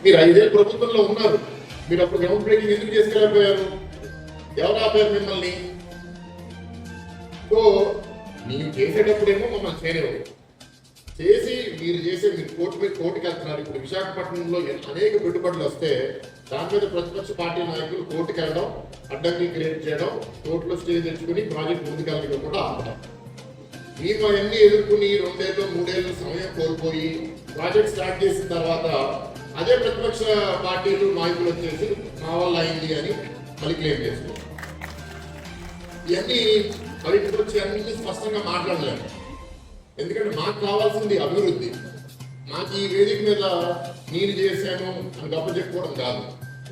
మీరు 5 ఏళ్ళు ప్రభుత్వంలో ఉన్నారు, మీరు అప్పుడు గ్రౌండ్ బ్రేకింగ్ ఎందుకు చేసుకెళ్ళిపోయారు? ఎవరు ఆపారు మిమ్మల్ని? సో మీరు చేసేటప్పుడేమో మమ్మల్ని చేయలేవు, చేసి మీరు కోర్టుకి వెళ్తున్నారు. ఇప్పుడు విశాఖపట్నంలో అనేక పెట్టుబడులు వస్తే దాని మీద ప్రతిపక్ష పార్టీ నాయకులు కోర్టుకి వెళ్ళడం, అడ్డంకి క్రియేట్ చేయడం, కోర్టులో స్టే తెచ్చుకుని ప్రాజెక్ట్ ముందుకెళ్ళడం కూడా ఆపడం. మేము అవన్నీ ఎదుర్కొని 2 ఏళ్ళు 3 ఏళ్ళు సమయం కోల్పోయి ప్రాజెక్ట్ స్టార్ట్ చేసిన తర్వాత అదే ప్రతిపక్ష పార్టీలు నాయకులు వచ్చేసి మా వల్ల అయింది అని మళ్ళీ క్లెయిమ్ చేస్తున్నారు. ఇవన్నీ బయటకు వచ్చి అన్ని స్పష్టంగా మాట్లాడలేము. ఎందుకంటే మాకు కావాల్సింది అభివృద్ధి. మాకు ఈ వేదిక మీద నేను చేశాను అని గొప్ప చెప్పుకోవడం కాదు.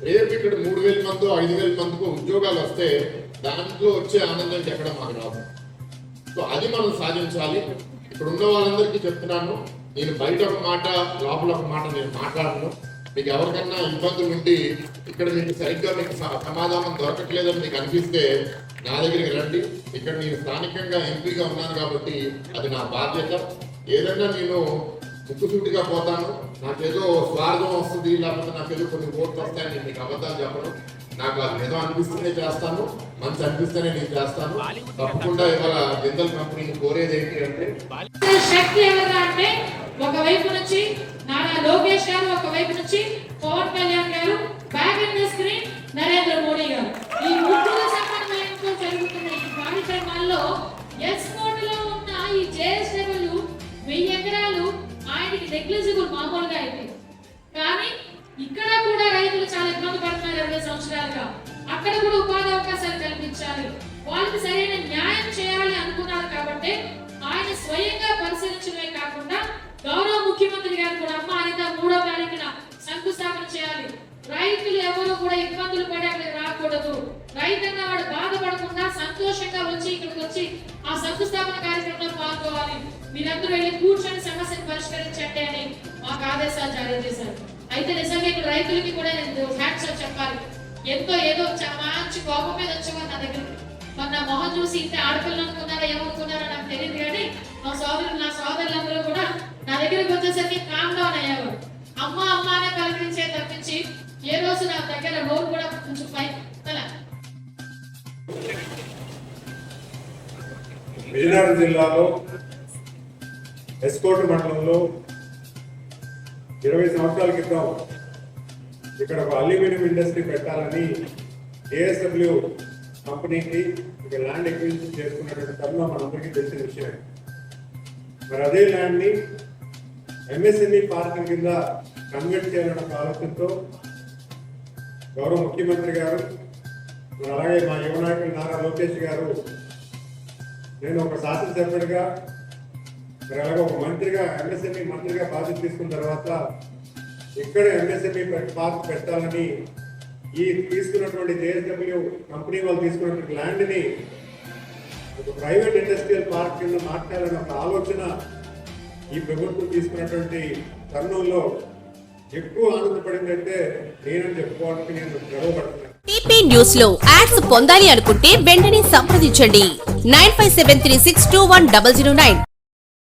రేపు ఇక్కడ 3,000 మంది 5,000 మందికి ఉద్యోగాలు వస్తే దాంట్లో వచ్చే ఆనందం ఎక్కడ మాకు రాదు. సో అది మనం సాధించాలి. ఇక్కడ ఉన్న వాళ్ళందరికీ చెప్తున్నాను, నేను బయట ఒక మాట లోపల ఒక మాట నేను మాట్లాడను. మీకు ఎవరికన్నా ఇబ్బందులు ఉండి ఇక్కడ మీకు సరిగ్గా మీకు సమాధానం దొరకట్లేదని మీకు అనిపిస్తే నా దగ్గరికి రండి. ఇక్కడ నేను స్థానికంగా ఎంపీగా ఉన్నాను కాబట్టి అది నా బాధ్యత. ఏదన్నా నేను ముక్కుసూటిగా పోతాను, నాకేదో స్వార్థం వస్తుంది, లేకపోతే నాకేదో కొన్ని ఓట్లు వస్తాయని నేను మీకు అబద్ధాలు చెప్పను. నాకు అది ఏదో అనిపిస్తేనే చేస్తాను, మంచి అనిపిస్తేనే నేను చేస్తాను. తప్పకుండా ఇవాళ జిందాల్ కంపెనీని కోరేది ఏంటి అంటే శక్తి ఎవరు అంటే ఒకవైపు నుంచి నారా లోకేష్ గారు, ఒకవైపు నుంచి పవన్ కళ్యాణ్ గారు, back in the screen Narendra Modi గారు. ఈ ముగ్గురు సమన్వయంతో జరుగుతున్న ఈ కార్యక్రమాల్లో ఎక్స్పోర్ట్ లో ఉన్న ఈ జేఎస్డబ్ల్యూ 1000 ఎకరాలు ఆయనకి నెగ్లిజిబుల్ మామూలుగా అయితే, కానీ ఇక్కడ కూడా రైతులు చాలా ఇబ్బంది పడుతున్నారు 20 సంవత్సరాలుగా. అక్కడ కూడా ఉపాధి అవకాశాలు కల్పించాలి, వాళ్ళకి సరైన న్యాయం చేయాలి అనుకున్నారు. కాబట్టి ఆయన స్వయంగా పరిశీలించడమే కాకుండా గౌరవ ముఖ్యమంత్రి గారు కూడా అమ్మ ఆయన 3వ తారీఖున శంకుస్థాపన చేయాలి. రైతులు ఎవరు కూడా ఇబ్బందులు పడి అక్కడికి రాకూడదు. రైతన్న వాడు బాధపడకుండా సంతోషంగా వచ్చి ఇక్కడికి వచ్చి ఆ శంకుస్థాపన కార్యక్రమంలో పాల్గొవాలి. మీరందరూ వెళ్ళి కూర్చొని సమస్యను పరిష్కరించండి అని మాకు ఆదేశాలు జారీ చేశారు. అయితే నిజంగా ఇక్కడ రైతులకి కూడా నేను హ్యాట్స్ ఆఫ్ చెప్పాలి. ఎంతో ఏదో మంచి కోపం మీద వచ్చేవారు నా దగ్గరికి. నా మొహం చూసి ఇంత ఆడపిల్లలు అనుకున్నారా ఏమనుకున్నారో నాకు తెలియదు, కానీ నా సోదరులందరూ కూడా నా దగ్గరికి వచ్చేసరికి కామ్ డౌన్ అయ్యేవారు. అమ్మ అమ్మ అనే పలకరించే తప్పించి ఏ రోజు నా దగ్గర నోరు కూడా కొంచెం పై విజయనగరం జిల్లాలో ఎస్కోట్ మండలంలో 20 సంవత్సరాల క్రితం ఇక్కడ ఒక అల్యూమినియం ఇండస్ట్రీ పెట్టాలని జేఎస్డబ్ల్యూ కంపెనీకి ఇక్కడ ల్యాండ్ ఎక్విజిషన్ చేసుకున్నటువంటి తరుణం మనందరికీ తెలిసిన విషయం. మరి అదే ల్యాండ్ని ఎంఎస్ఎంఈ పార్కింగ్ కింద కన్వర్ట్ చేయాలన్న ఆలోచనతో గౌరవ ముఖ్యమంత్రి గారు, అలాగే మా యువ నాయకులు నారా లోకేష్ గారు, నేను ఒక శాసనసభ్యుడిగా, మరి అలాగే ఒక మంత్రిగా ఎంఎస్ఎంఈ మంత్రిగా బాధ్యత తీసుకున్న తర్వాత ఇక్కడ ఎంఎస్ఎంఈ పార్క్ పెట్టాలని ఈ తీసుకున్నటువంటి జేఎస్డబ్ల్యూ కంపెనీ వాళ్ళు తీసుకున్నటువంటి ల్యాండ్ని ఒక ప్రైవేట్ ఇండస్ట్రియల్ పార్క్ కింద మార్చాలన్న ఒక ఆలోచన ఈ ప్రభుత్వం తీసుకున్నటువంటి తరుణంలో ఎక్కువ ఆనందపడిందంటే నేనని చెప్పుకోవడానికి నేను గర్వపడుతున్నాను. టీపీ న్యూస్ లో యాడ్స్ పొందాలి అనుకుంటే వెంటనే సంప్రదించండి 9573621009.